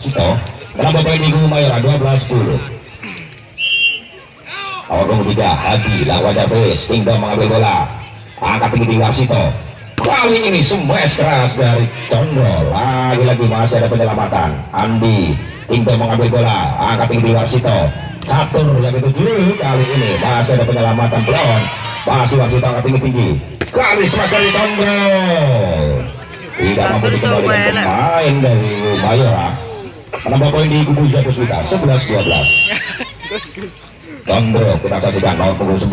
Sito menambah poin di Gunung Mayora 12-10. Awal ketiga Hadi lawan Jarvis. Kingdom mengambil bola, angkat tinggi Warsito. Kali ini smash keras dari Condro. Lagi-lagi masih ada penyelamatan. Andi Kingdom mengambil bola, angkat tinggi Warsito. Catur yang dituju. Kali ini masih ada penyelamatan pelawan. Masih Warsito angkat tinggi. Kali smash dari Condro. Tidak mampu dikembalikan pemain dari Mayora. Menambah poin di kubu Jabus Wita 11-12. Condro kita saksikan nomor punggung 9.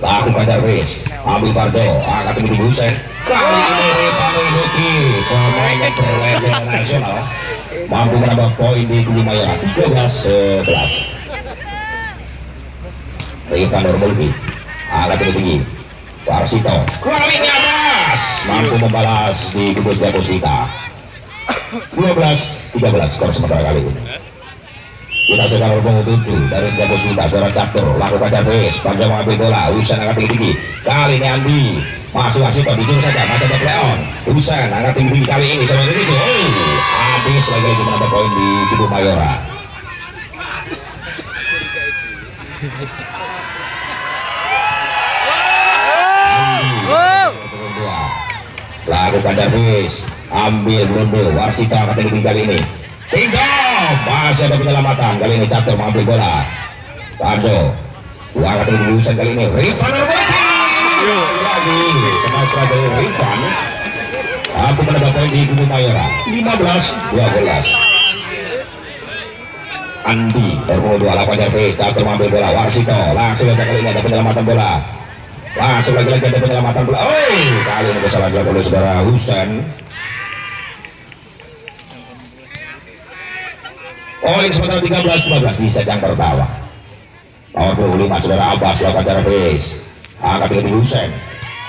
Lakukan Jarvis, ambil Pardo, angkat tinggi Husen. Kali ini Rifano Luki, pemain yang berlevel nasional, mampu menambah poin di kubu Mayora 13-11. Rifano Luki, angkat tinggi Warsito. Kali ini atas, mampu membalas di kubu Jabus Wita 12-13 skor sementara kali ini. Kita sekarang nomor 7 dari Jabus Wita, suara Catur, lakukan Jarvis, panjang mengambil bola, Husen angkat tinggi. Kali ini Andi, masih Warsito dijur saja, masih ada Leon. Husen angkat tinggi kali ini sama ini. Habis lagi-lagi menambah poin di kubu Mayora. Lakukan Jarvis, ambil Blondo, Warsito angkat tinggi kali ini. Masih ada penyelamatan, kali ini Catur mengambil bola. Pardo, angkat tinggi Husen kali ini. Rifan lagi, sekali dari Rifan. Aku menambah poin di kubu Mayora 15-12. Andi berpuluh 2 lakukan Jarvis, Catur mengambil bola. Warsito langsung saja kali ini ada penyelamatan bola. Langsung lagi-lagi ada penyelamatan bola. Kali ini kesalahan dilakukan oleh saudara Husen. Poin sementara 13-15 di set yang pertama. Nomor 25 saudara Abbas lakukan Jarvis, angkat tinggi Husen.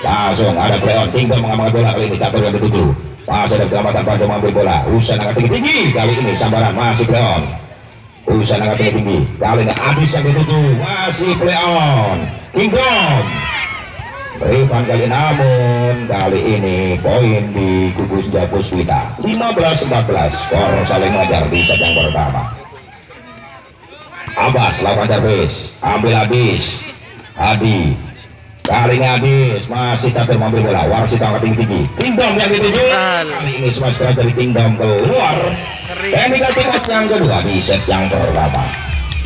Langsung ada Cleon, Kingdom mengamankan bola kali ini. Catur yang dituju, masih ada penyelamatan pada mengambil bola. Husen angkat tinggi kali ini, sambaran masih Cleon. Husen angkat tinggi kali ini, habis yang dituju masih Cleon. Kingdom Rifan kali, namun kali ini poin di kubu Jabus Wita 15-14, skor saling mengajar di set yang pertama. Abbas lawan Jarvis, ambil habis Hadi, kali ini habis masih Catur mengambil bola. Warsito angkat tinggi. Kingdom yang dituju, kali ini smash keras dari Kingdom keluar. Chemical Timot yang kedua di set yang pertama.